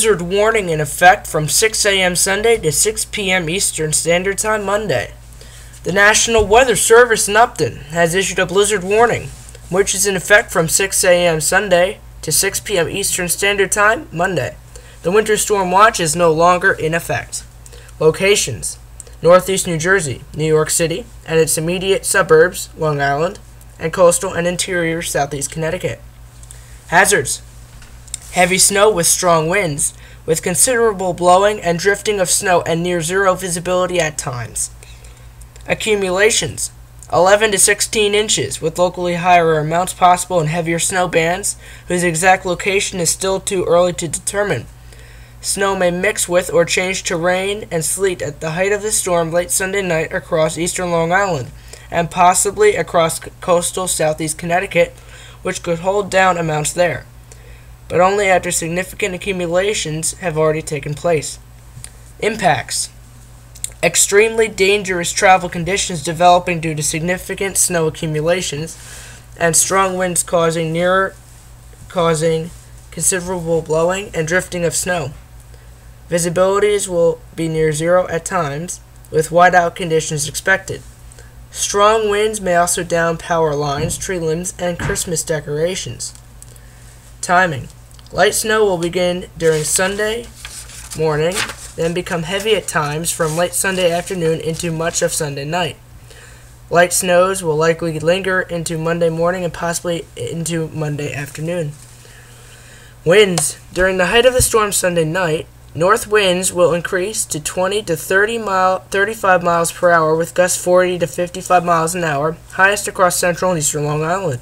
blizzard warning in effect from 6 a.m. Sunday to 6 p.m. Eastern Standard Time Monday. The National Weather Service in Upton has issued a blizzard warning, which is in effect from 6 a.m. Sunday to 6 p.m. Eastern Standard Time Monday. The winter storm watch is no longer in effect. Locations: Northeast New Jersey, New York City, and its immediate suburbs, Long Island, and coastal and interior Southeast Connecticut. Hazards: heavy snow with strong winds, with considerable blowing and drifting of snow and near zero visibility at times. Accumulations: 11 to 16 inches, with locally higher amounts possible in heavier snow bands, whose exact location is still too early to determine. Snow may mix with or change to rain and sleet at the height of the storm late Sunday night across eastern Long Island, and possibly across coastal southeast Connecticut, which could hold down amounts there, but only after significant accumulations have already taken place. Impacts: extremely dangerous travel conditions developing due to significant snow accumulations, and strong winds causing considerable blowing and drifting of snow. Visibilities will be near zero at times, with whiteout conditions expected. Strong winds may also down power lines, tree limbs, and Christmas decorations. Timing: light snow will begin during Sunday morning, then become heavy at times from late Sunday afternoon into much of Sunday night. Light snows will likely linger into Monday morning and possibly into Monday afternoon. Winds: during the height of the storm Sunday night, north winds will increase to 20 to 35 miles per hour, with gusts 40 to 55 miles an hour, highest across central and eastern Long Island.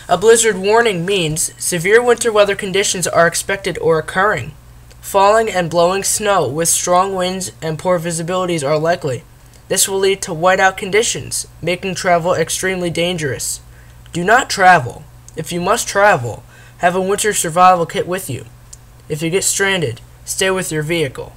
A blizzard warning means severe winter weather conditions are expected or occurring. Falling and blowing snow with strong winds and poor visibilities are likely. This will lead to whiteout conditions, making travel extremely dangerous. Do not travel. If you must travel, have a winter survival kit with you. If you get stranded, stay with your vehicle.